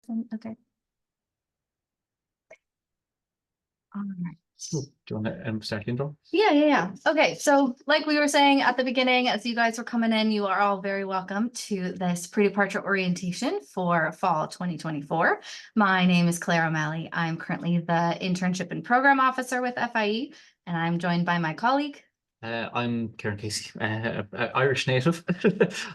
Okay. All right. Do you want to start the intro? Yeah. Okay, so like we were saying at the beginning, as you guys were coming in, you are all very welcome to this pre-departure orientation for fall 2024. My name is Claire O'Malley. I'm currently the internship and program officer with FIE, and I'm joined by my colleague. I'm Kieran Casey, Irish native.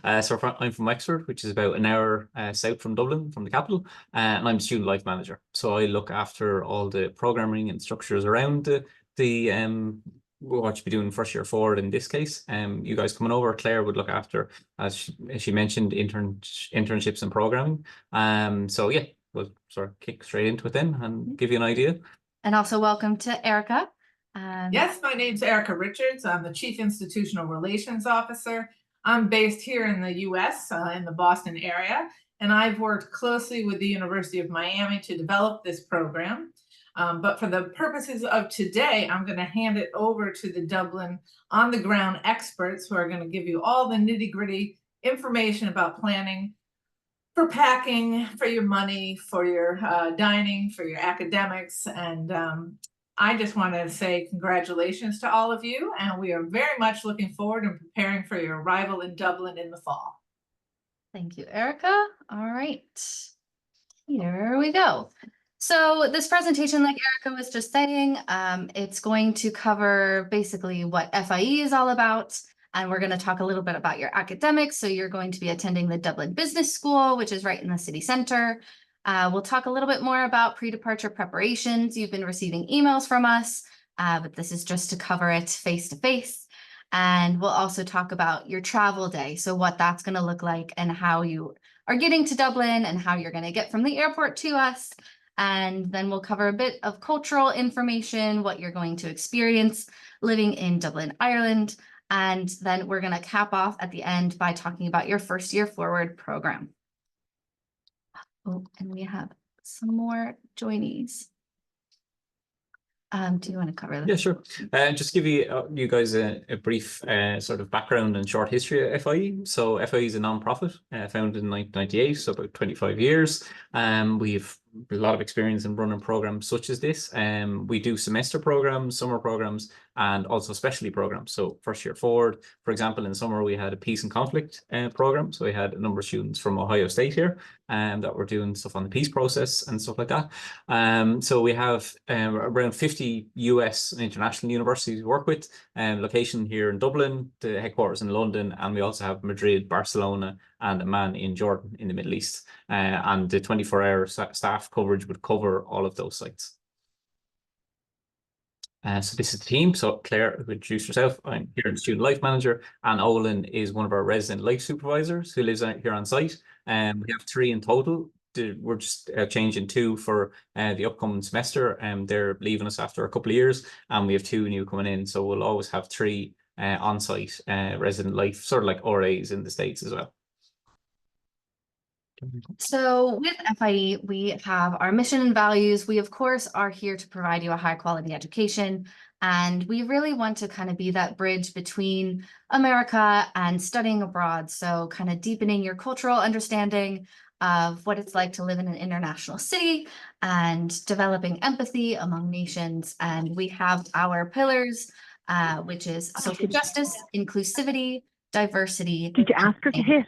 I'm from Wexford, which is about an hour south from Dublin, from the capital, and I'm student life manager. So I look after all the programming and structures around the what you'll be doing first year forward in this case. You guys coming over, Claire would look after, as she mentioned, internships and programming. So yeah, we'll sort of kick straight into it then and give you an idea. And also welcome to Erica. Yes, my name's Erica Richards. I'm the Chief Institutional Relations Officer. I'm based here in the US, in the Boston area, and I've worked closely with the University of Miami to develop this program. But for the purposes of today, I'm going to hand it over to the Dublin on-the-ground experts who are going to give you all the nitty-gritty information about planning for packing, for your money, for your dining, for your academics, and I just want to say congratulations to all of you, and we are very much looking forward and preparing for your arrival in Dublin in the fall. Thank you, Erica. All right, here we go. So this presentation, like Erica was just saying, it's going to cover basically what FIE is all about. And we're going to talk a little bit about your academics. So you're going to be attending the Dublin Business School, which is right in the city center. We'll talk a little bit more about pre-departure preparations. You've been receiving emails from us, but this is just to cover it face to face. And we'll also talk about your travel day. So what that's going to look like and how you are getting to Dublin and how you're going to get from the airport to us. And then we'll cover a bit of cultural information, what you're going to experience living in Dublin, Ireland. And then we're going to cap off at the end by talking about your first year forward program. Oh, and we have some more joinees. Do you want to cover this? Yeah, sure. Just give you guys a brief sort of background and short history of FIE. So FIE is a non-profit founded in 1998, so about 25 years. We've a lot of experience in running programs such as this. We do semester programs, summer programs, and also specialty programs. So first year forward, for example, in summer we had a peace and conflict program. So we had a number of students from Ohio State here that were doing stuff on the peace process and stuff like that. So we have around 50 US and international universities we work with, location here in Dublin, the headquarters in London, and we also have Madrid, Barcelona, and Amman in Jordan in the Middle East. And the 24-hour staff coverage would cover all of those sites. So this is the team. So Claire, who introduced herself, I'm here as student life manager, and Olin is one of our resident life supervisors who lives out here on site. We have 3 in total. We're just changing 2 for the upcoming semester, and they're leaving us after a couple of years, and we have 2 new coming in. So we'll always have 3 on-site resident life, sort of like RAs in the States as well. So with FIE, we have our mission and values. We, of course, are here to provide you a high quality education. And we really want to kind of be that bridge between America and studying abroad. So kind of deepening your cultural understanding of what it's like to live in an international city and developing empathy among nations. And we have our pillars, which is social justice, inclusivity, diversity. Did you ask her to hit?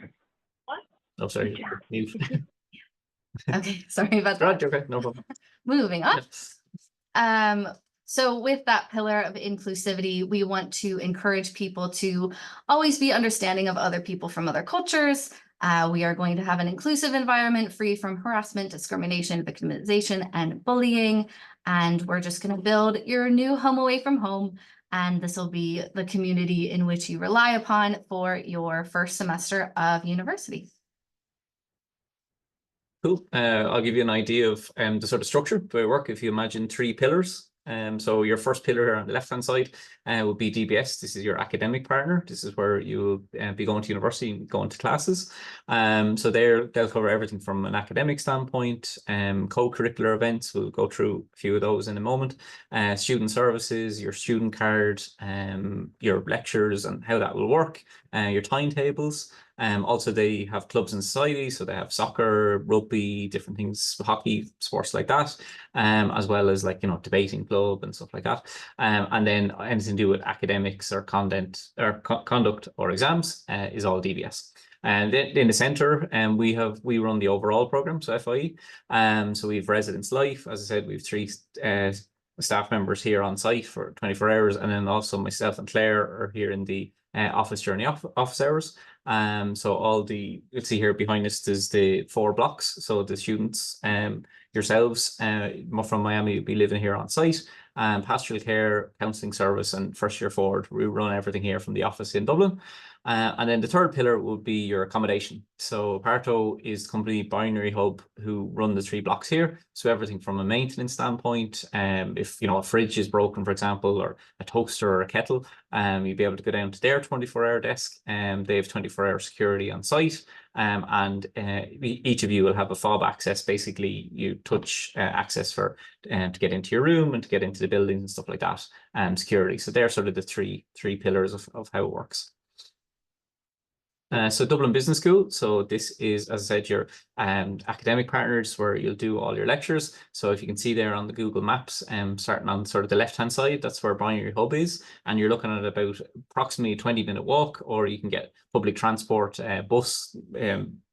Oh, sorry. Okay, sorry about that. Okay, no problem. Moving on. So with that pillar of inclusivity, we want to encourage people to always be understanding of other people from other cultures. We are going to have an inclusive environment free from harassment, discrimination, victimization, and bullying. And we're just going to build your new home away from home. And this will be the community in which you rely upon for your first semester of university. Cool. I'll give you an idea of the sort of structure of the work. If you imagine 3 pillars. So your first pillar here on the left-hand side will be DBS. This is your academic partner. This is where you'll be going to university and going to classes. So they'll cover everything from an academic standpoint, co-curricular events. We'll go through a few of those in a moment. Student services, your student card, your lectures and how that will work, your timetables. Also, they have clubs and societies, so they have soccer, rugby, different things, hockey, sports like that, as well as like, debating club and stuff like that. And then anything to do with academics or conduct or exams is all DBS. And in the centre, we run the overall programme, so FIE. So we have residence life. As I said, we have 3 staff members here on site for 24 hours, and then also myself and Claire are here in the office during the office hours. So you'll see here behind us, there's the 4 blocks. So the students, yourselves, from Miami, will be living here on site. Pastoral care, counselling service, and first year forward, we run everything here from the office in Dublin. And then the third pillar would be your accommodation. So Parto is the company Binary Hub who run the 3 blocks here. So everything from a maintenance standpoint, if a fridge is broken, for example, or a toaster or a kettle, you'd be able to go down to their 24-hour desk. They have 24-hour security on site. And each of you will have a fob access. Basically, you touch access for to get into your room and to get into the buildings and stuff like that. Security. So they're sort of the three pillars of how it works. So Dublin Business School. So this is, as I said, your academic partners where you'll do all your lectures. So if you can see there on the Google Maps, starting on sort of the left-hand side, that's where Binary Hub is. And you're looking at about approximately a 20-minute walk, or you can get public transport, bus.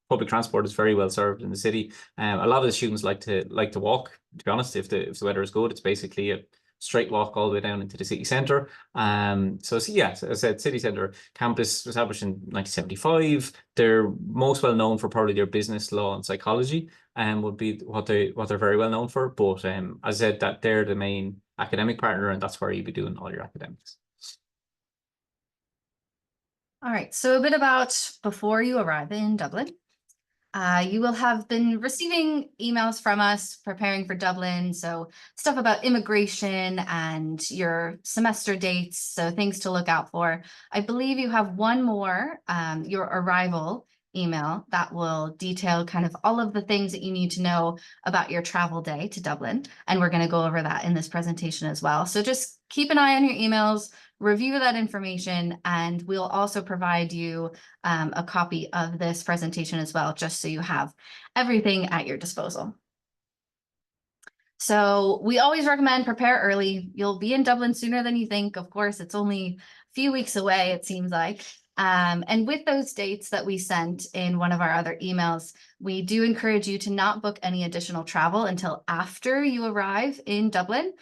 Public transport is very well served in the city. A lot of the students like to walk. To be honest, if the weather is good, it's basically a straight walk all the way down into the city centre. So yeah, as I said, city centre campus was established in 1975. They're most well known for probably their business, law, and psychology, and would be what they're very well known for. But as I said, that they're the main academic partner, and that's where you'd be doing all your academics. All right, so a bit about before you arrive in Dublin. You will have been receiving emails from us preparing for Dublin. So stuff about immigration and your semester dates. So things to look out for. I believe you have one more, your arrival email that will detail kind of all of the things that you need to know about your travel day to Dublin. And we're going to go over that in this presentation as well. So just keep an eye on your emails, review that information, and we'll also provide you a copy of this presentation as well, just so you have everything at your disposal. So we always recommend prepare early. You'll be in Dublin sooner than you think. Of course, it's only a few weeks away, it seems like. And with those dates that we sent in one of our other emails, we do encourage you to not book any additional travel until after you arrive in Dublin,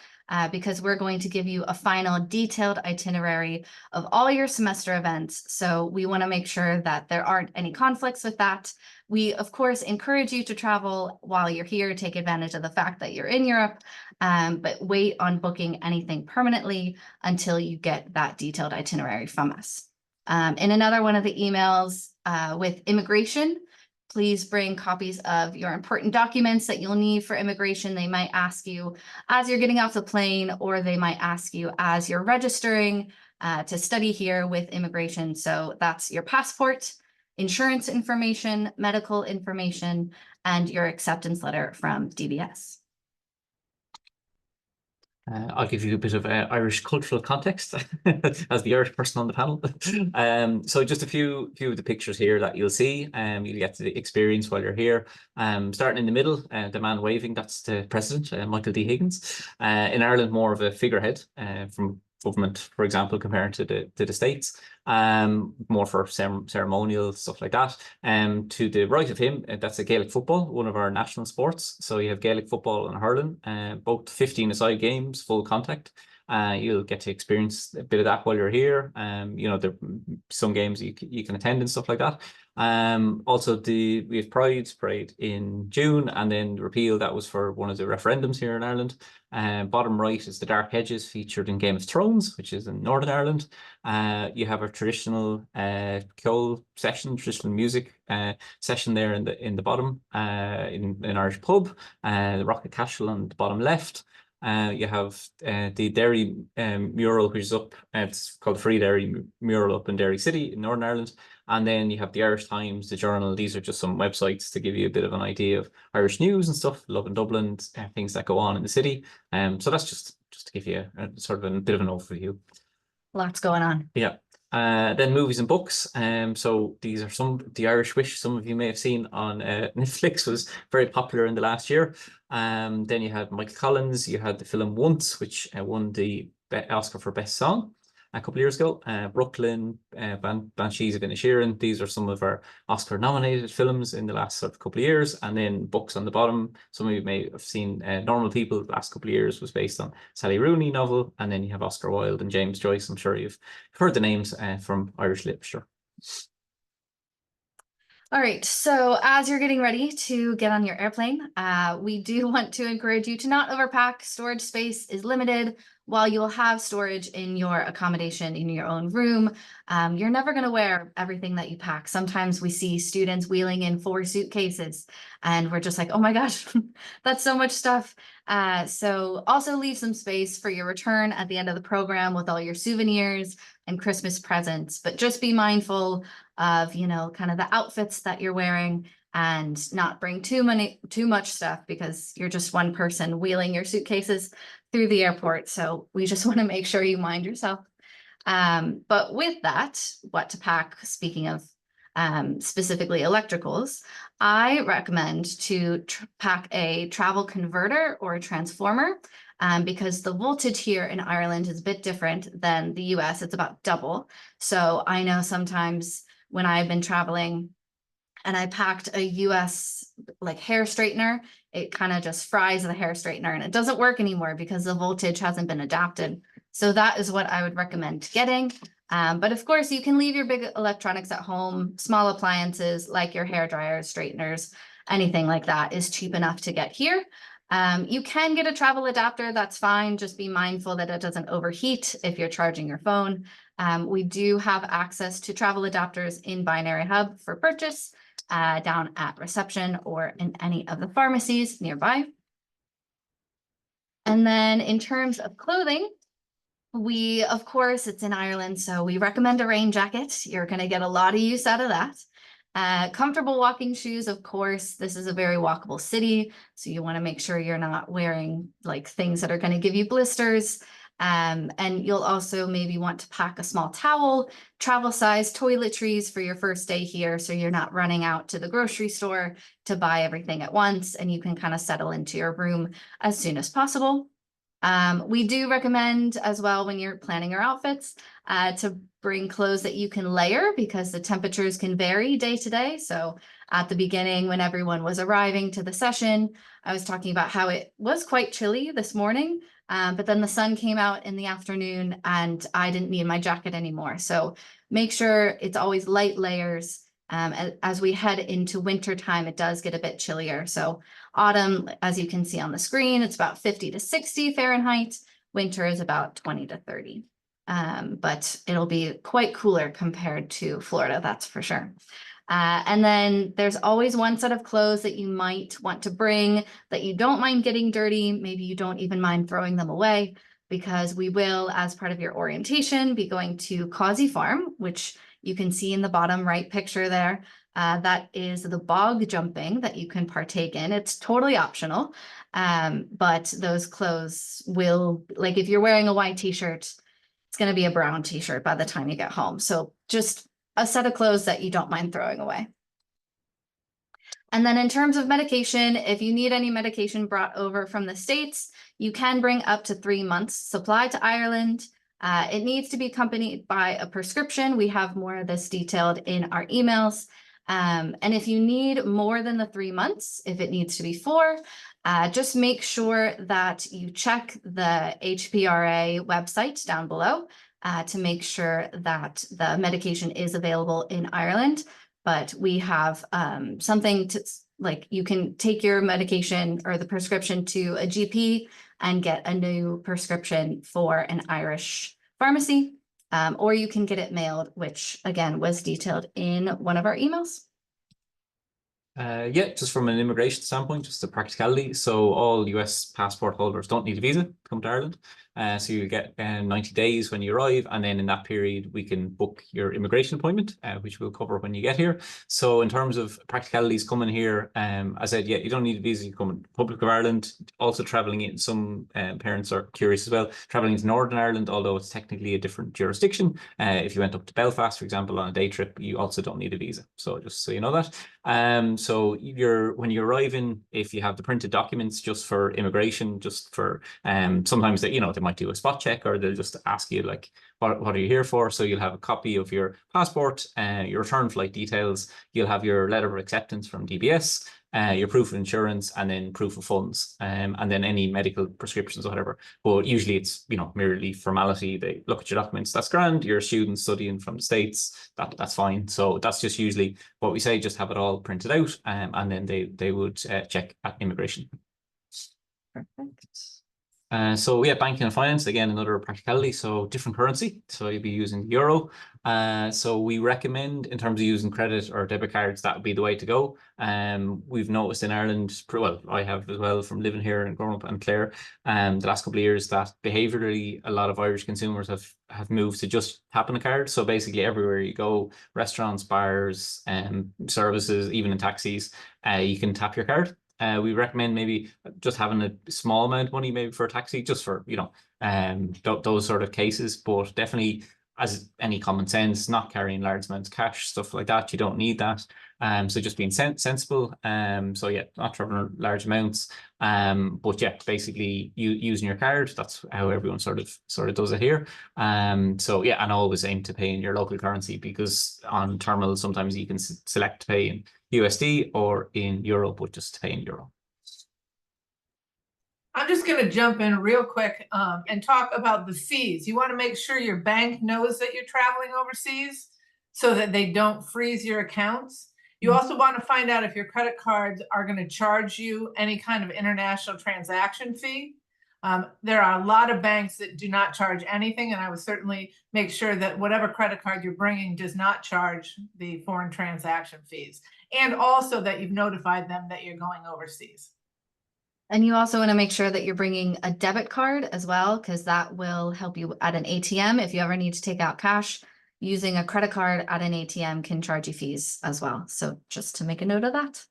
because we're going to give you a final detailed itinerary of all your semester events. So we want to make sure that there aren't any conflicts with that. We, of course, encourage you to travel while you're here, take advantage of the fact that you're in Europe, but wait on booking anything permanently until you get that detailed itinerary from us. In another one of the emails with immigration, please bring copies of your important documents that you'll need for immigration. They might ask you as you're getting off the plane, or they might ask you as you're registering to study here with immigration. So that's your passport, insurance information, medical information, and your acceptance letter from DBS. I'll give you a bit of Irish cultural context as the Irish person on the panel. So just a few of the pictures here that you'll see, you'll get to experience while you're here. Starting in the middle, the man waving, that's the president, Michael D. Higgins. In Ireland, more of a figurehead from government, for example, compared to the States, more for ceremonial stuff like that. To the right of him, that's a Gaelic football, one of our national sports. So you have Gaelic football and hurling, both 15-a-side games, full contact. You'll get to experience a bit of that while you're here. There some games you can attend and stuff like that. Also, we have Parade in June, and then repeal, that was for one of the referendums here in Ireland. Bottom right is the Dark Hedges featured in Game of Thrones, which is in Northern Ireland. You have a traditional Ceol session, traditional music session there in the bottom, in Irish pub, the Rocket Cashel on the bottom left. You have the Derry mural, which is up. It's called the Free Derry mural up in Derry City in Northern Ireland. And then you have the Irish Times, the Journal. These are just some websites to give you a bit of an idea of Irish news and stuff, Love in Dublin, things that go on in the city. So that's just to give you a sort of a bit of an overview. Lots going on. Yeah. Then movies and books. So these are some The Irish Wish. Some of you may have seen on Netflix, was very popular in the last year. Then you had Michael Collins. You had the film Once, which won the Oscar for Best Song a couple of years ago. Brooklyn, Banshees of Inisherin. These are some of our Oscar-nominated films in the last sort of couple of years. And then books on the bottom. Some of you may have seen Normal People. The last couple of years was based on Sally Rooney novel. And then you have Oscar Wilde and James Joyce. I'm sure you've heard the names from Irish literature. All right, so as you're getting ready to get on your airplane, we do want to encourage you to not overpack. Storage space is limited. While you'll have storage in your accommodation in your own room, you're never going to wear everything that you pack. Sometimes we see students wheeling in 4 suitcases and we're just like, oh my gosh, that's so much stuff. So also leave some space for your return at the end of the program with all your souvenirs and Christmas presents, but just be mindful of, you know, kind of the outfits that you're wearing and not bring too much stuff because you're just one person wheeling your suitcases through the airport. So we just want to make sure you mind yourself. But with that, what to pack, speaking of specifically electricals, I recommend to pack a travel converter or a transformer because the voltage here in Ireland is a bit different than the US. It's about double. So I know sometimes when I've been traveling and I packed a US like hair straightener, it kind of just fries the hair straightener and it doesn't work anymore because the voltage hasn't been adapted. So that is what I would recommend getting. But of course, you can leave your big electronics at home. Small appliances like your hair dryers, straighteners, anything like that is cheap enough to get here. You can get a travel adapter, that's fine. Just be mindful that it doesn't overheat if you're charging your phone. We do have access to travel adapters in Binary Hub for purchase down at reception or in any of the pharmacies nearby. And then in terms of clothing, we, of course, it's in Ireland, so we recommend a rain jacket. You're going to get a lot of use out of that. Comfortable walking shoes, of course. This is a very walkable city, so you want to make sure you're not wearing like things that are going to give you blisters. And you'll also maybe want to pack a small towel, travel size toiletries for your first day here, so you're not running out to the grocery store to buy everything at once, and you can kind of settle into your room as soon as possible. We do recommend as well when you're planning your outfits to bring clothes that you can layer because the temperatures can vary day to day. So at the beginning, when everyone was arriving to the session, I was talking about how it was quite chilly this morning, but then the sun came out in the afternoon and I didn't need my jacket anymore. So make sure it's always light layers. As we head into winter time, it does get a bit chillier. So autumn, as you can see on the screen, it's about 50 to 60 Fahrenheit. Winter is about 20 to 30. But it'll be quite cooler compared to Florida, that's for sure. And then there's always one set of clothes that you might want to bring that you don't mind getting dirty. Maybe you don't even mind throwing them away because we will, as part of your orientation, be going to Causey Farm, which you can see in the bottom right picture there. That is the bog jumping that you can partake in. It's totally optional, but those clothes will, like if you're wearing a white t-shirt, it's going to be a brown t-shirt by the time you get home. So just a set of clothes that you don't mind throwing away. And then in terms of medication, if you need any medication brought over from the States, you can bring up to 3 months supply to Ireland. It needs to be accompanied by a prescription. We have more of this detailed in our emails. And if you need more than the 3 months, if it needs to be 4, just make sure that you check the HPRA website down below to make sure that the medication is available in Ireland. But we have something to, like, you can take your medication or the prescription to a GP and get a new prescription for an Irish pharmacy, or you can get it mailed, which again was detailed in one of our emails. Yeah, just from an immigration standpoint, just a practicality. So all US passport holders don't need a visa to come to Ireland. So you get 90 days when you arrive, and then in that period we can book your immigration appointment, which we'll cover when you get here. So in terms of practicalities coming here, as I said, yeah, you don't need a visa. You come in Republic of Ireland. Also traveling in, some parents are curious as well, traveling into Northern Ireland, although it's technically a different jurisdiction. If you went up to Belfast, for example, on a day trip, you also don't need a visa. So just so you know that. So when you arrive in, if you have the printed documents just for immigration, just for sometimes they might do a spot check, or they'll just ask you like, what are you here for? So you'll have a copy of your passport, your return flight details, you'll have your letter of acceptance from DBS, your proof of insurance, and then proof of funds, and then any medical prescriptions or whatever. But usually it's merely formality. They look at your documents, that's grand. You're a student studying from the States, that's fine. So that's just usually what we say, just have it all printed out, and then they would check at immigration. Perfect. So yeah, banking and finance, again, another practicality. So different currency. So you'll be using euro. So we recommend, in terms of using credit or debit cards, that would be the way to go. We've noticed in Ireland, well, I have as well from living here and growing up in Clare, the last couple of years, that behaviorally a lot of Irish consumers have moved to just tapping a card. So basically everywhere you go, restaurants, bars, services, even in taxis, you can tap your card. We recommend maybe just having a small amount of money, maybe for a taxi, just for those sort of cases. But definitely, as any common sense, not carrying large amounts of cash, stuff like that. You don't need that. So just being sensible. So yeah, not traveling large amounts. But yeah, basically using your card. That's how everyone sort of does it here. So yeah, and always aim to pay in your local currency, because on terminals sometimes you can select to pay in USD or in euro, but just to pay in euro. I'm just going to jump in real quick and talk about the fees. You want to make sure your bank knows that you're traveling overseas so that they don't freeze your accounts. You also want to find out if your credit cards are going to charge you any kind of international transaction fee. There are a lot of banks that do not charge anything, and I would certainly make sure that whatever credit card you're bringing does not charge the foreign transaction fees, and also that you've notified them that you're going overseas. And you also want to make sure that you're bringing a debit card as well, because that will help you at an ATM. If you ever need to take out cash, using a credit card at an ATM can charge you fees as well. So just to make a note of that.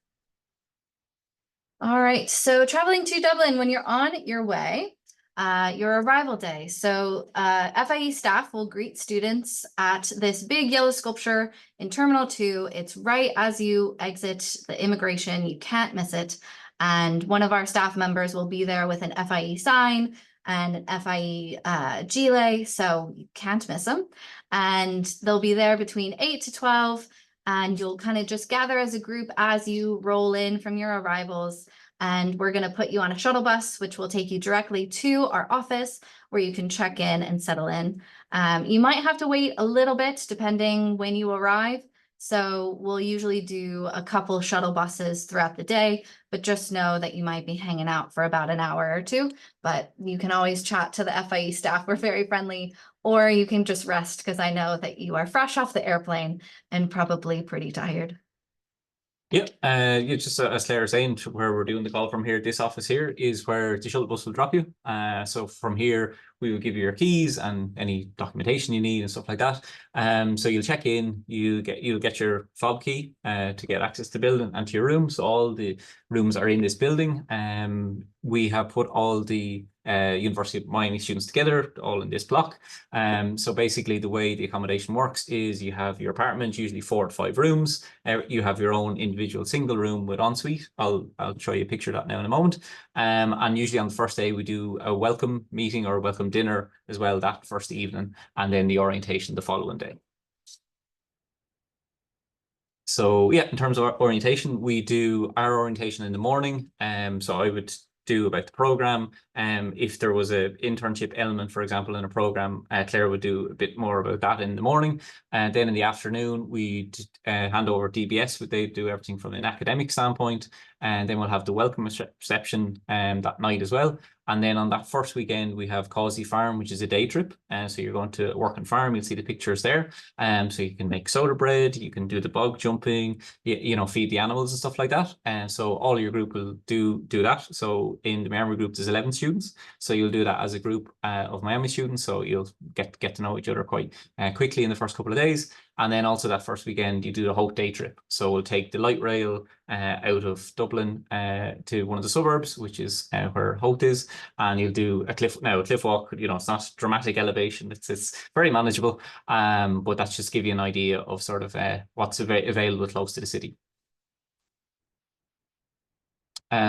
All right, so traveling to Dublin, when you're on your way, your arrival day. So FIE staff will greet students at this big yellow sculpture in Terminal 2. It's right as you exit the immigration. You can't miss it. And one of our staff members will be there with an FIE sign and an FIE gilet, so you can't miss them. And they'll be there between 8 to 12, and you'll kind of just gather as a group as you roll in from your arrivals. And we're going to put you on a shuttle bus, which will take you directly to our office where you can check in and settle in. You might have to wait a little bit depending when you arrive. So we'll usually do a couple shuttle buses throughout the day, but just know that you might be hanging out for about an hour or two. But you can always chat to the FIE staff. We're very friendly, or you can just rest, because I know that you are fresh off the airplane and probably pretty tired. Yeah, just as Claire was saying, where we're doing the call from here, this office here is where the shuttle bus will drop you. So from here, we will give you your keys and any documentation you need and stuff like that. So you'll check in, you'll get your fob key to get access to the building and to your room. So all the rooms are in this building. We have put all the University of Miami students together, all in this block. So basically the way the accommodation works is you have your apartment, usually 4 to 5 rooms. You have your own individual single room with ensuite. I'll show you a picture of that now in a moment. And usually on the first day we do a welcome meeting or a welcome dinner as well that first evening, and then the orientation the following day. So yeah, in terms of our orientation, we do our orientation in the morning. So I would do about the program. If there was an internship element, for example, in a program, Claire would do a bit more about that in the morning. And then in the afternoon, we hand over DBS. They do everything from an academic standpoint. and then we'll have the welcome reception that night as well. And then on that first weekend, we have Causey Farm, which is a day trip. So you're going to work on farm, you'll see the pictures there. So you can make soda bread, you can do the bog jumping, you know, feed the animals and stuff like that. And so all your group will do that. So in the Miami group, there's 11 students. So you'll do that as a group of Miami students. So you'll get to know each other quite quickly in the first couple of days. And then also that first weekend, you do the Hope day trip. So we'll take the light rail out of Dublin to one of the suburbs, which is where Hope is. And you'll do a cliff walk. You know, it's not dramatic elevation. It's very manageable. But that's just give you an idea of sort of what's available close to the city.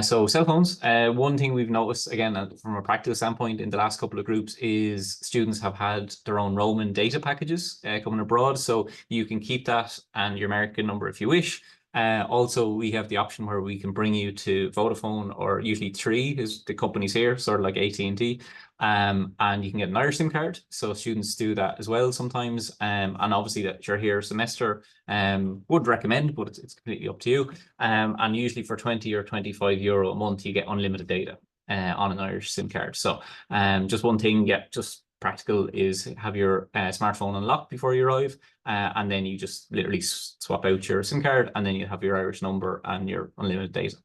So cell phones, one thing we've noticed, again, from a practical standpoint in the last couple of groups is students have had their own roaming data packages coming abroad. So you can keep that and your American number if you wish. Also, we have the option where we can bring you to Vodafone, or usually Three is the companies here, sort of like AT&T. And you can get an Irish SIM card. So students do that as well sometimes. And obviously that you're here semester, would recommend, but it's completely up to you. And usually for 20 or 25 euro a month, you get unlimited data on an Irish SIM card. So just one thing, just practical, is have your smartphone unlocked before you arrive. And then you just literally swap out your SIM card, and then you have your Irish number and your unlimited data.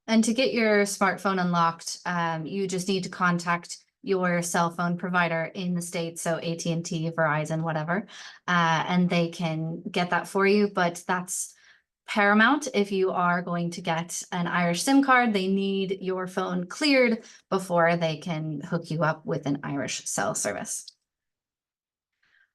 And to get your smartphone unlocked, you just need to contact your cell phone provider in the States, so AT&T, Verizon, whatever, and they can get that for you. But that's paramount. If you are going to get an Irish SIM card, they need your phone cleared before they can hook you up with an Irish cell service.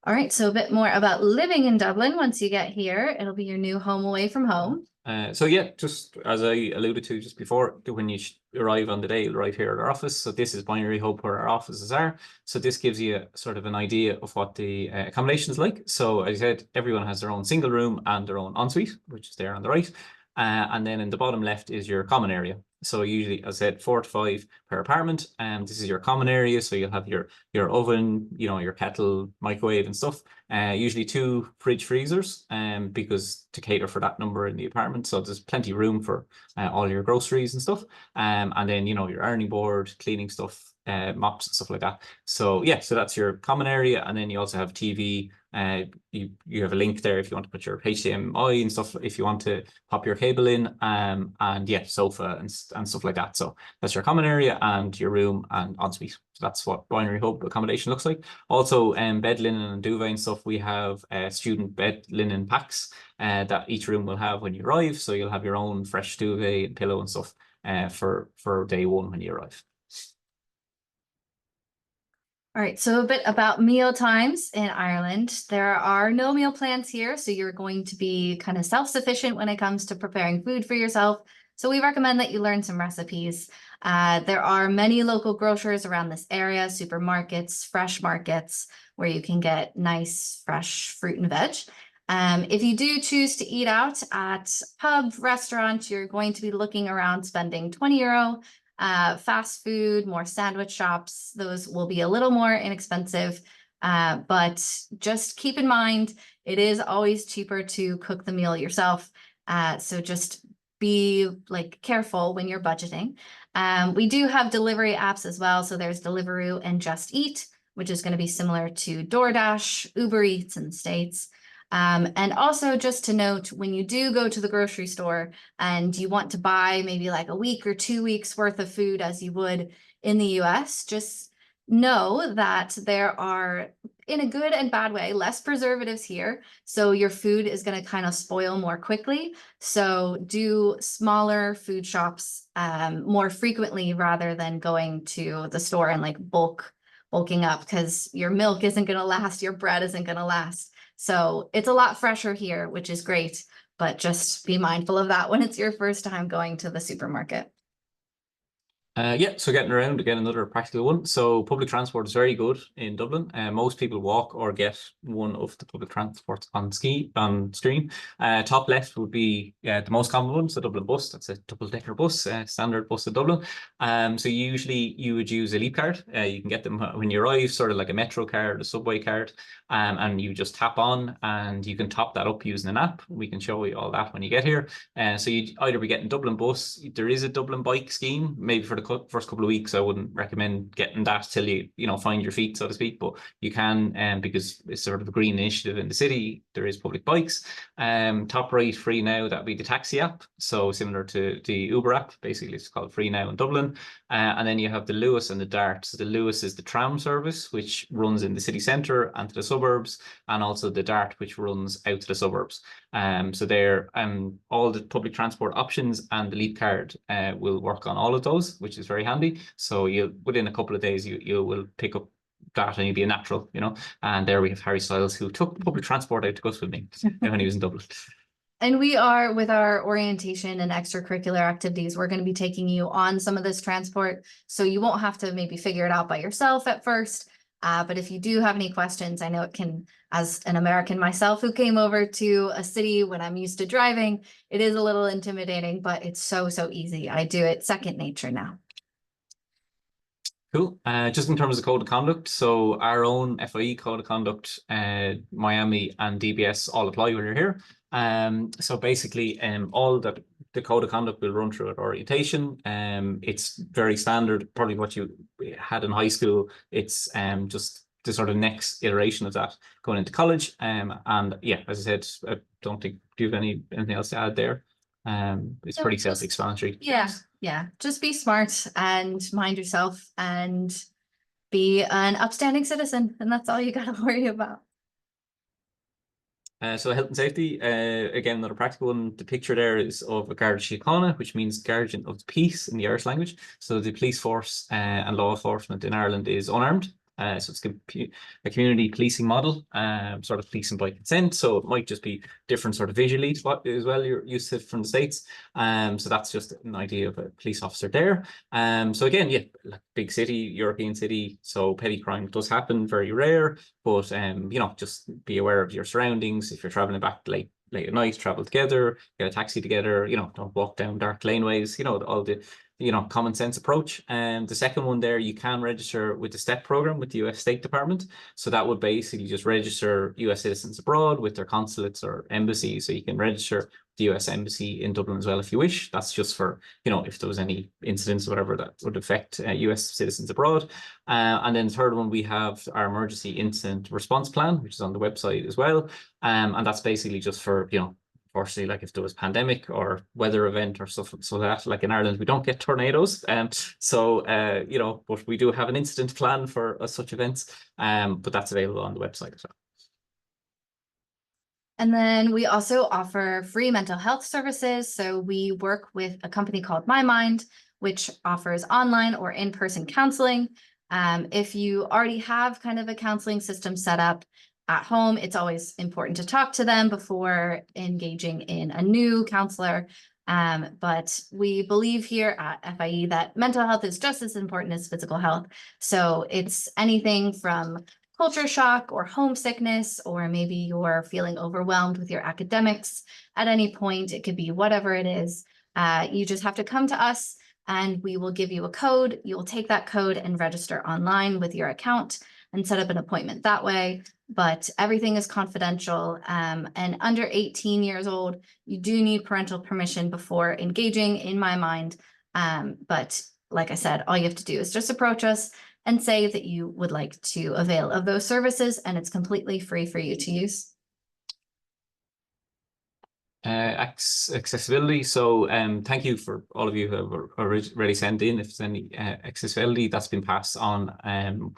All right, so a bit more about living in Dublin. Once you get here, it'll be your new home away from home. So yeah, just as I alluded to just before, when you arrive on the day, you'll arrive here at our office. So this is Binary Hub, where our offices are. So this gives you sort of an idea of what the accommodation is like. So as I said, everyone has their own single room and their own ensuite, which is there on the right. And then in the bottom left is your common area. So usually, as I said, 4 to 5 per apartment. And this is your common area. So you'll have your oven, you know, your kettle, microwave and stuff. Usually 2 fridge freezers, because to cater for that number in the apartment. So there's plenty of room for all your groceries and stuff. And then, you know, your ironing board, cleaning stuff, mops and stuff like that. So yeah, so that's your common area. And then you also have TV. You have a link there if you want to put your HDMI and stuff, if you want to pop your cable in, and yeah, sofa and stuff like that. So that's your common area and your room and ensuite. So that's what Binary Hub accommodation looks like. Also, bed linen and duvet and stuff. We have student bed linen packs that each room will have when you arrive. So you'll have your own fresh duvet and pillow and stuff for day one when you arrive. All right, so a bit about meal times in Ireland. There are no meal plans here, so you're going to be kind of self-sufficient when it comes to preparing food for yourself. So we recommend that you learn some recipes. There are many local grocers around this area, supermarkets, fresh markets, where you can get nice, fresh fruit and veg. If you do choose to eat out at pub, restaurant, you're going to be looking around spending 20 euro. Fast food, more sandwich shops, those will be a little more inexpensive, but just keep in mind, it is always cheaper to cook the meal yourself. So just be like careful when you're budgeting. We do have delivery apps as well. So there's Deliveroo and Just Eat, which is going to be similar to DoorDash, Uber Eats in the States. And also just to note, when you do go to the grocery store and you want to buy maybe like a week or 2 weeks worth of food as you would in the US, just know that there are, in a good and bad way, less preservatives here. So your food is going to kind of spoil more quickly. So do smaller food shops more frequently rather than going to the store and like bulking up, because your milk isn't going to last, your bread isn't going to last. So it's a lot fresher here, which is great, but just be mindful of that when it's your first time going to the supermarket. Yeah, so getting around, again, another practical one. So public transport is very good in Dublin. Most people walk or get one of the public transports on screen. Top left would be the most common one, so Dublin bus. That's a double-decker bus, standard bus in Dublin. So usually you would use a Leap card. You can get them when you arrive, sort of like a Metro card, a subway card, and you just tap on, and you can top that up using an app. We can show you all that when you get here. So you'd either be getting Dublin bus. There is a Dublin bike scheme, maybe for the first couple of weeks. I wouldn't recommend getting that till you find your feet, so to speak. But you can, because it's sort of a green initiative in the city. There is public bikes. Top right, free now. That'd be the taxi app. So similar to the Uber app. Basically, it's called Free Now in Dublin. And then you have the Lewis and the Dart. So the Lewis is the tram service, which runs in the city centre and to the suburbs, and also the Dart, which runs out to the suburbs. So they're all the public transport options, and the Leap card will work on all of those, which is very handy. So within a couple of days you will pick up that and you'll be a natural, And there we have Harry Styles, who took public transport out to go swimming when he was in Dublin. And we are, with our orientation and extracurricular activities, we're going to be taking you on some of this transport. So you won't have to maybe figure it out by yourself at first. But if you do have any questions, I know it can, as an American myself who came over to a city when I'm used to driving, it is a little intimidating, but it's so easy. I do it second nature now. Cool. Just in terms of code of conduct, so our own FIE code of conduct, Miami and DBS all apply when you're here. So basically, all that the code of conduct will run through at orientation. It's very standard, probably what you had in high school. It's just the sort of next iteration of that going into college. And yeah, as I said, I don't think do you have anything else to add there. It's pretty self-explanatory. Yeah. Just be smart and mind yourself and be an upstanding citizen, and that's all you got to worry about. So health and safety, again, another practical one. The picture there is of a Garda Síochána, which means guardian of the peace in the Irish language. So the police force and law enforcement in Ireland is unarmed. So it's a community policing model, sort of policing by consent. So it might just be different sort of visually as well you're used to from the States. So that's just an idea of a police officer there. So again, yeah, like big city, European city. So petty crime does happen, very rare, but just be aware of your surroundings. If you're traveling back late at night, travel together, get a taxi together, don't walk down dark laneways, all the common sense approach. And the second one there, you can register with the STEP program with the US State Department. So that would basically just register US citizens abroad with their consulates or embassies. So you can register the US Embassy in Dublin as well if you wish. That's just for, if there was any incidents or whatever that would affect US citizens abroad. And then the third one, we have our emergency incident response plan, which is on the website as well. And that's basically just for, unfortunately, like if there was pandemic or weather event or stuff so that, like in Ireland, we don't get tornadoes. But we do have an incident plan for such events. But that's available on the website as well. And then we also offer free mental health services. So we work with a company called My Mind, which offers online or in-person counseling. If you already have kind of a counseling system set up at home, it's always important to talk to them before engaging in a new counselor. But we believe here at FIE that mental health is just as important as physical health. So it's anything from culture shock or homesickness, or maybe you're feeling overwhelmed with your academics at any point. It could be whatever it is. You just have to come to us and we will give you a code. You will take that code and register online with your account and set up an appointment that way. But everything is confidential, and under 18 years old, you do need parental permission before engaging in My Mind. But like I said, all you have to do is just approach us and say that you would like to avail of those services, and it's completely free for you to use. Accessibility. So thank you for all of you who have already sent in. If there's any accessibility, that's been passed on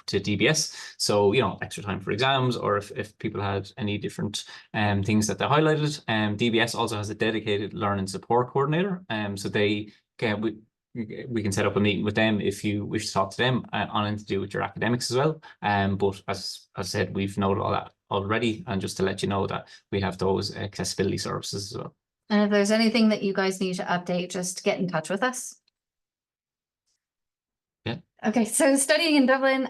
to DBS. So, extra time for exams, or if people had any different things that they highlighted. DBS also has a dedicated learning support coordinator. So we can set up a meeting with them if you wish to talk to them on anything to do with your academics as well. But as I said, we've noted all that already, and just to let you know that we have those accessibility services as well. And if there's anything that you guys need to update, just get in touch with us. Okay, so studying in Dublin,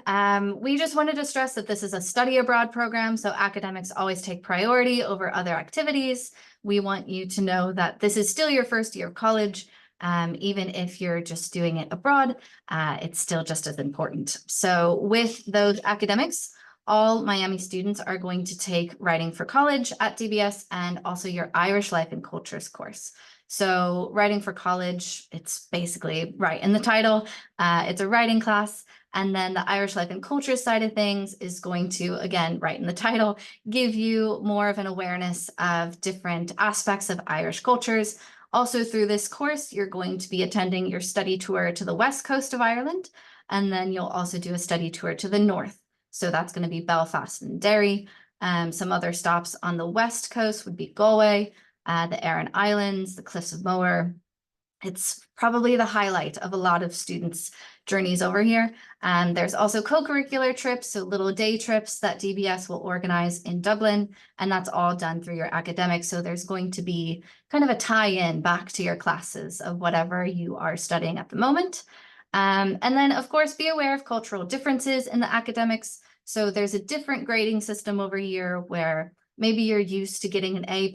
we just wanted to stress that this is a study abroad program, so academics always take priority over other activities. We want you to know that this is still your first year of college. Even if you're just doing it abroad, it's still just as important. So with those academics, all Miami students are going to take Writing for College at DBS and also your Irish Life and Cultures course. So Writing for College, it's basically right in the title. It's a writing class. And then the Irish Life and Culture side of things is going to, again, right in the title, give you more of an awareness of different aspects of Irish cultures. Also through this course, you're going to be attending your study tour to the west coast of Ireland. And then you'll also do a study tour to the north. So that's going to be Belfast and Derry. Some other stops on the west coast would be Galway, the Aran Islands, the Cliffs of Moher. It's probably the highlight of a lot of students' journeys over here. And there's also co-curricular trips, so little day trips that DBS will organize in Dublin, and that's all done through your academics. So there's going to be kind of a tie-in back to your classes of whatever you are studying at the moment. And then, of course, be aware of cultural differences in the academics. So there's a different grading system over here where maybe you're used to getting an A+,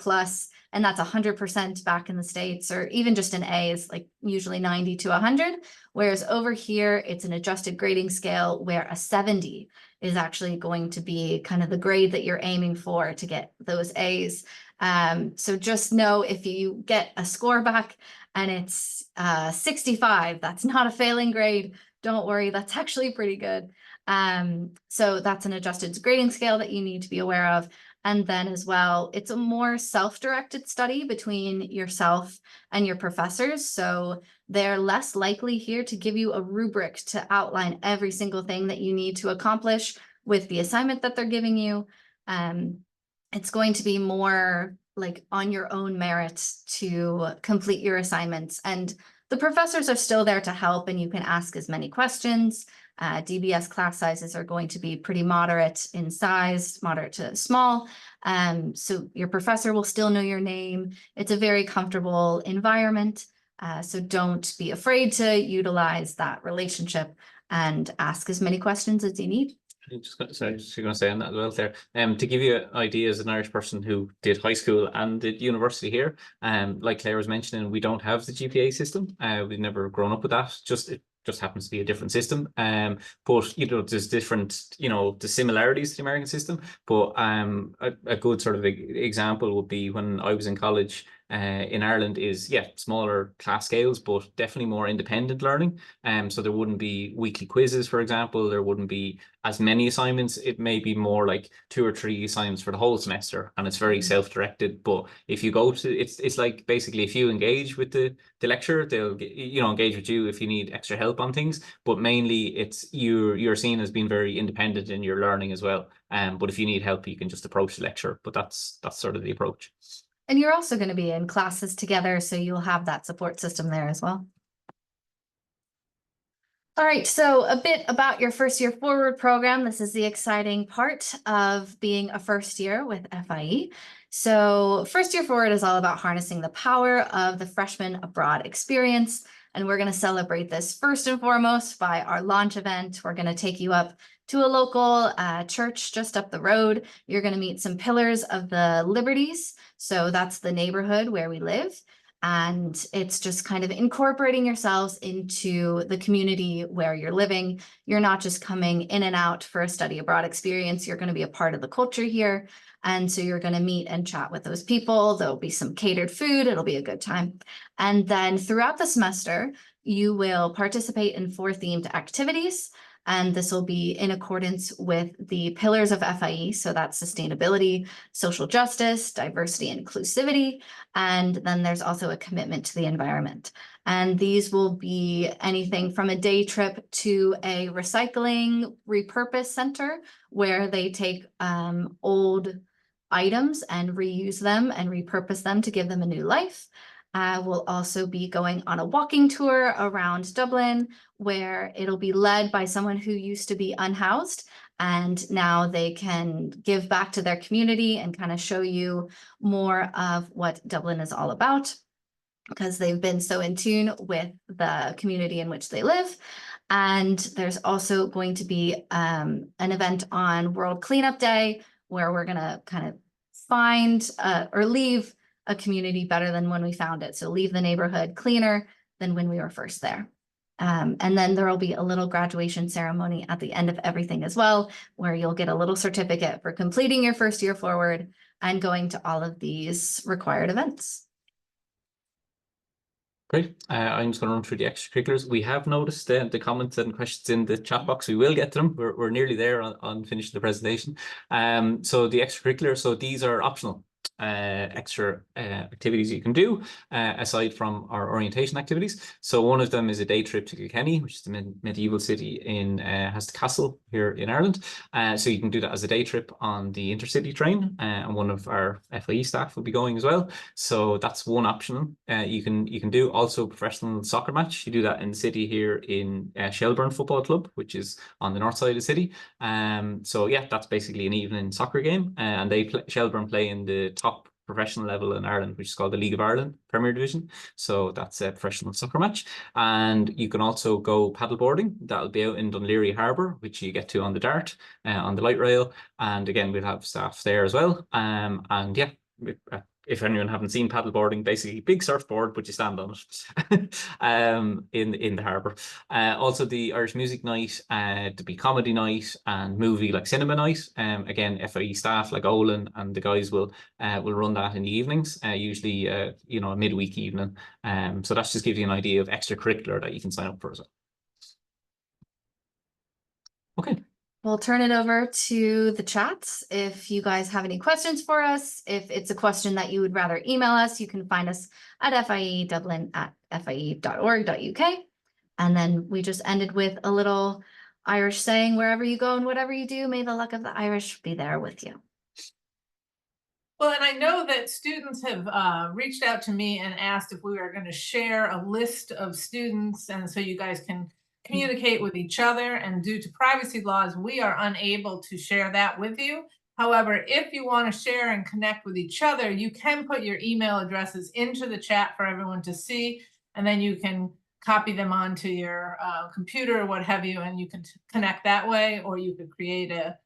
and that's 100% back in the States, or even just an A is like usually 90 to 100. Whereas over here, it's an adjusted grading scale where a 70 is actually going to be kind of the grade that you're aiming for to get those A's. So just know if you get a score back and it's 65, that's not a failing grade. Don't worry, that's actually pretty good. So that's an adjusted grading scale that you need to be aware of. And then as well, it's a more self-directed study between yourself and your professors. So they're less likely here to give you a rubric to outline every single thing that you need to accomplish with the assignment that they're giving you. It's going to be more like on your own merit to complete your assignments. And the professors are still there to help, and you can ask as many questions. DBS class sizes are going to be pretty moderate in size, moderate to small. So your professor will still know your name. It's a very comfortable environment. So don't be afraid to utilize that relationship and ask as many questions as you need. Just going to say on that as well there. To give you an idea as an Irish person who did high school and did university here, like Claire was mentioning, we don't have the GPA system. We've never grown up with that. It just happens to be a different system. But there's different, the similarities to the American system. But a good sort of example would be when I was in college. In Ireland is smaller class scales, but definitely more independent learning. So there wouldn't be weekly quizzes, for example. There wouldn't be as many assignments. It may be more like 2 or 3 assignments for the whole semester, and it's very self-directed. But if you go to it's like basically if you engage with the lecturer, they'll engage with you if you need extra help on things. But mainly it's you're seen as being very independent in your learning as well. But if you need help, you can just approach the lecturer. But that's sort of the approach. And you're also going to be in classes together, so you'll have that support system there as well. All right, so a bit about your first year forward program. This is the exciting part of being a first year with FIE. So first year forward is all about harnessing the power of the freshman abroad experience. And we're going to celebrate this first and foremost by our launch event. We're going to take you up to a local church just up the road. You're going to meet some pillars of the Liberties. So that's the neighborhood where we live. And it's just kind of incorporating yourselves into the community where you're living. You're not just coming in and out for a study abroad experience. You're going to be a part of the culture here. And so you're going to meet and chat with those people. There'll be some catered food. It'll be a good time. And then throughout the semester, you will participate in 4 themed activities. And this will be in accordance with the pillars of FIE. So that's sustainability, social justice, diversity, and inclusivity. And then there's also a commitment to the environment. And these will be anything from a day trip to a recycling repurpose center where they take old items and reuse them and repurpose them to give them a new life. We'll also be going on a walking tour around Dublin, where it'll be led by someone who used to be unhoused, and now they can give back to their community and kind of show you more of what Dublin is all about, because they've been so in tune with the community in which they live. And there's also going to be an event on World Cleanup Day where we're going to kind of find or leave a community better than when we found it. So leave the neighborhood cleaner than when we were first there. And then there will be a little graduation ceremony at the end of everything as well, where you'll get a little certificate for completing your first year forward and going to all of these required events. Great. I'm just going to run through the extracurriculars. We have noticed the comments and questions in the chat box. We will get to them. We're nearly there on finishing the presentation. So the extracurricular, so these are optional extra activities you can do aside from our orientation activities. So one of them is a day trip to Kilkenny, which is the medieval city in has the castle here in Ireland. So you can do that as a day trip on the intercity train, and one of our FIE staff will be going as well. So that's one option you can do. Also, professional soccer match. You do that in the city here in Shelburne Football Club, which is on the north side of the city. So yeah, that's basically an evening soccer game, and Shelburne play in the top professional level in Ireland, which is called the League of Ireland Premier Division. So that's a professional soccer match. And you can also go paddleboarding. That'll be out in Dunleary Harbour, which you get to on the Dart, on the light rail. And again, we'll have staff there as well. And yeah, if anyone haven't seen paddleboarding, basically big surfboard, but you stand on it in the harbour. Also the Irish music night, to be comedy night and movie like cinema night. Again, FIE staff like Olin and the guys will run that in the evenings, usually a midweek evening. So that just gives you an idea of extracurricular that you can sign up for as well. Okay. We'll turn it over to the chats. If you guys have any questions for us, if it's a question that you would rather email us, you can find us at fiedublin@fie.org.uk. And then we just ended with a little Irish saying, wherever you go and whatever you do, may the luck of the Irish be there with you. Well, and I know that students have reached out to me and asked if we were going to share a list of students, and so you guys can communicate with each other. And due to privacy laws, we are unable to share that with you. However, if you want to share and connect with each other, you can put your email addresses into the chat for everyone to see, and then you can copy them onto your computer or what have you, and you can connect that way, or you could create a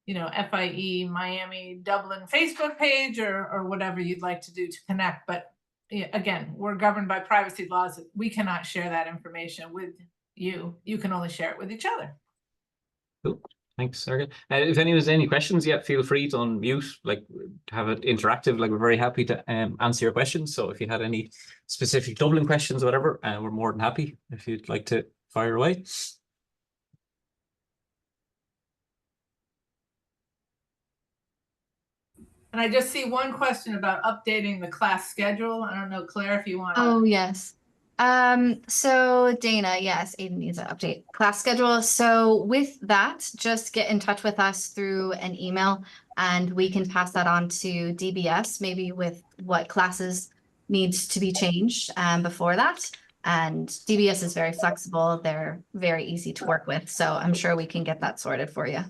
FIE Miami Dublin Facebook page or whatever you'd like to do to connect. But again, we're governed by privacy laws. We cannot share that information with you. You can only share it with each other. Cool. Thanks, Erica. If anyone has any questions, feel free to unmute, have it interactive. We're very happy to answer your questions. So if you had any specific Dublin questions or whatever, we're more than happy if you'd like to fire away. And I just see one question about updating the class schedule. I don't know, Claire, if you want to. Oh, yes. So Dana, yes, Aiden needs an update class schedule. So with that, just get in touch with us through an email and we can pass that on to DBS, maybe with what classes needs to be changed before that. And DBS is very flexible. They're very easy to work with. So I'm sure we can get that sorted for you.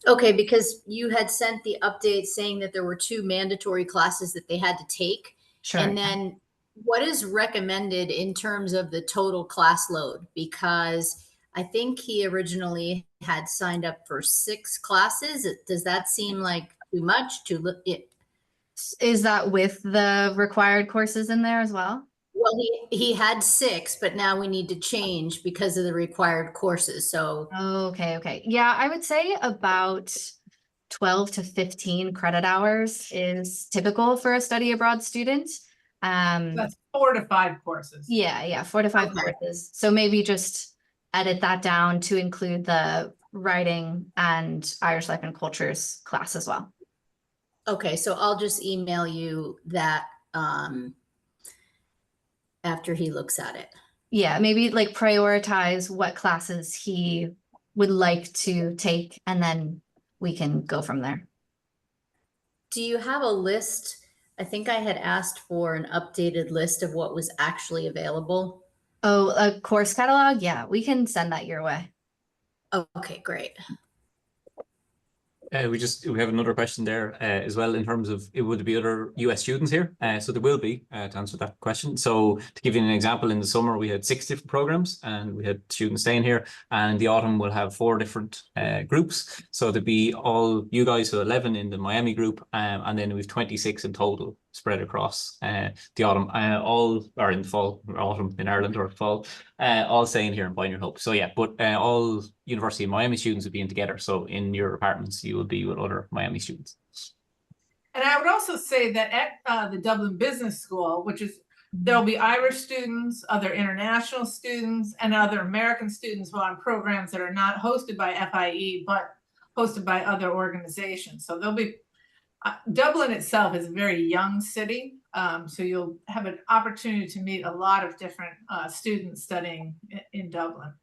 Okay, because you had sent the update saying that there were 2 mandatory classes that they had to take. Sure. And then what is recommended in terms of the total class load? Because I think he originally had signed up for 6 classes. Does that seem like too much to look at? Is that with the required courses in there as well? Well, he had 6, but now we need to change because of the required courses. So Okay. Yeah, I would say about 12 to 15 credit hours is typical for a study abroad student. That's 4 to 5 courses. Yeah, 4 to 5 courses. So maybe just edit that down to include the writing and Irish life and cultures class as well. Okay, so I'll just email you that after he looks at it. Yeah, maybe prioritize what classes he would like to take, and then we can go from there. Do you have a list? I think I had asked for an updated list of what was actually available. Oh, a course catalog? Yeah, we can send that your way. Okay, great. We have another question there as well in terms of would there be other US students here? So there will be to answer that question. So to give you an example, in the summer we had 6 different programs and we had students staying here, and in the autumn we'll have 4 different groups. So there'd be all you guys, so 11 in the Miami group, and then we've 26 in total spread across the autumn, all are in the fall, or autumn in Ireland, or fall, all staying here in Binary Hope. So yeah, but all University of Miami students will be in together. So in your apartments, you will be with other Miami students. And I would also say that at the Dublin Business School, which is, there'll be Irish students, other international students, and other American students who are on programs that are not hosted by FIE, but hosted by other organizations. So there'll be, Dublin itself is a very young city. So you'll have an opportunity to meet a lot of different students studying in Dublin.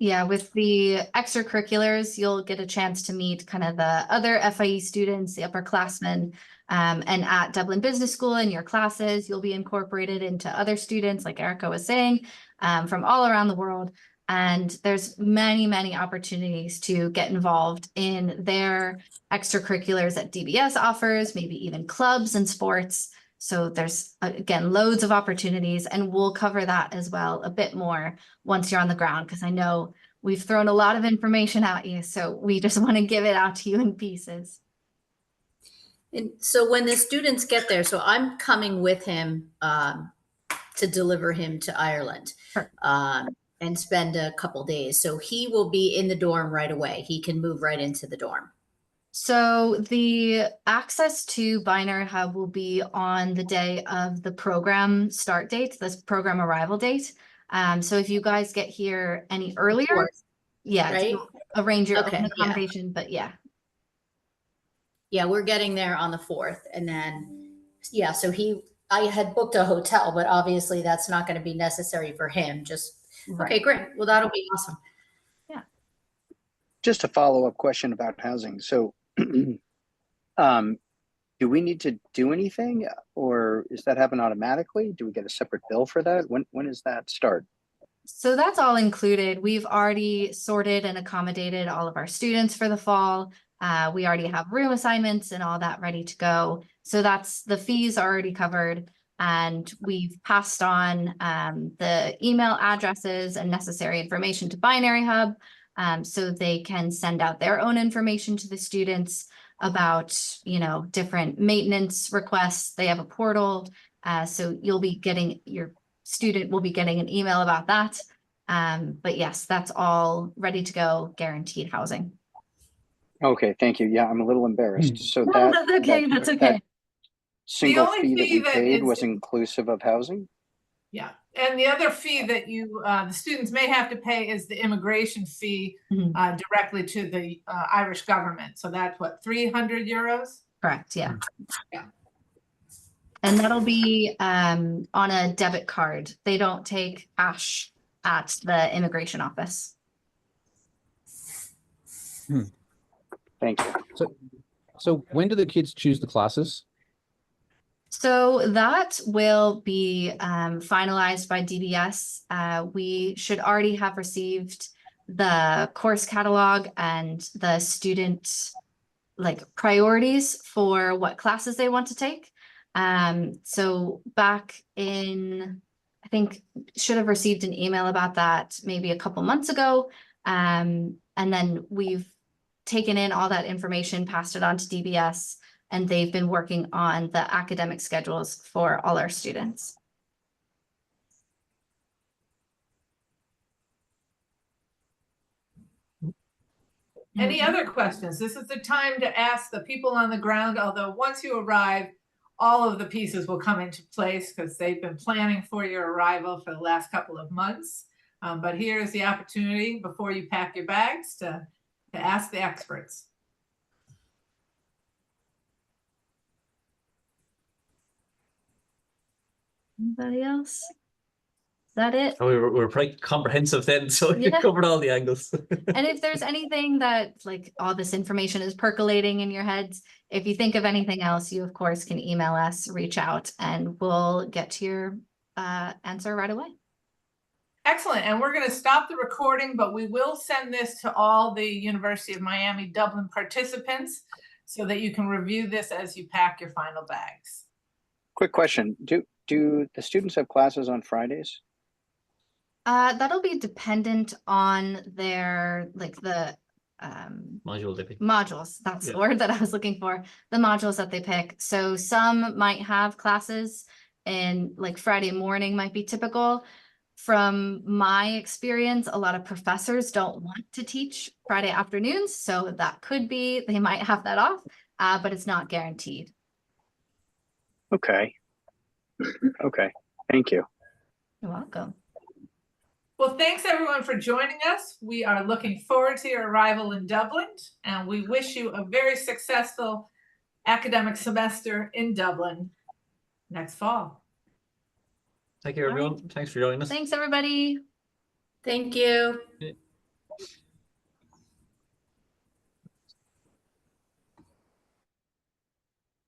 Yeah, with the extracurriculars, you'll get a chance to meet kind of the other FIE students, the upperclassmen, and at Dublin Business School in your classes, you'll be incorporated into other students, like Erica was saying, from all around the world. And there's many, many opportunities to get involved in their extracurriculars that DBS offers, maybe even clubs and sports. So there's, again, loads of opportunities, and we'll cover that as well a bit more once you're on the ground, because I know we've thrown a lot of information at you. So we just want to give it out to you in pieces. And so when the students get there, so I'm coming with him to deliver him to Ireland. Sure. And spend a couple days. So he will be in the dorm right away. He can move right into the dorm. So the access to Binary Hub will be on the day of the program start date, this program arrival date. So if you guys get here any earlier, yeah, right? arrange your Okay, own accommodation, but yeah. Yeah, we're getting there on the 4th. And then, yeah, so I had booked a hotel, but obviously that's not going to be necessary for him. Just, Right. Okay, great. Well, that'll be awesome. Yeah. Just a follow-up question about housing. So do we need to do anything, or is that happen automatically? Do we get a separate bill for that? When does that start? So that's all included. We've already sorted and accommodated all of our students for the fall. We already have room assignments and all that ready to go. So that's, the fees are already covered, and we've passed on the email addresses and necessary information to Binary Hub, so they can send out their own information to the students about, different maintenance requests. They have a portal, so you'll be getting, your student will be getting an email about that. But yes, that's all ready to go, guaranteed housing. Okay, thank you. Yeah, I'm a little embarrassed. So No, that that's okay. That's okay. that single only fee that fee we that paid is- was inclusive of housing? Yeah, and the other fee that the students may have to pay is the immigration fee directly to the Irish government. So that's what, 300 euros? Correct. Yeah. Yeah. And that'll be on a debit card. They don't take cash at the immigration office. Thank you. So when do the kids choose the classes? So that will be finalized by DBS. We should already have received the course catalog and the student priorities for what classes they want to take. So back in, I think, should have received an email about that maybe a couple months ago. And then we've taken in all that information, passed it on to DBS, and they've been working on the academic schedules for all our students. Any other questions? This is the time to ask the people on the ground, although once you arrive, all of the pieces will come into place because they've been planning for your arrival for the last couple of months. But here's the opportunity before you pack your bags to ask the experts. Anybody else? Is that it? Oh, we're pretty comprehensive then, so you Yeah. covered all the angles. And if there's anything that all this information is percolating in your heads, if you think of anything else, you of course can email us, reach out, and we'll get to your answer right away. Excellent. And we're going to stop the recording, but we will send this to all the University of Miami Dublin participants so that you can review this as you pack your final bags. Quick question. Do the students have classes on Fridays? That'll be dependent on their, like the Module they pick. modules. That's the Yeah. word that I was looking for. The modules that they pick. So some might have classes and like Friday morning might be typical. From my experience, a lot of professors don't want to teach Friday afternoons. So that could be, they might have that off, but it's not guaranteed. Okay. Okay. Thank you. You're welcome. Well, thanks everyone for joining us. We are looking forward to your arrival in Dublin, and we wish you a very successful academic semester in Dublin next fall. Thank you, All right. everyone. Thanks for joining us. Thanks, everybody. Thank you.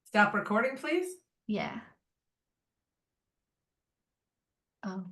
Stop recording, please. Yeah. Oh.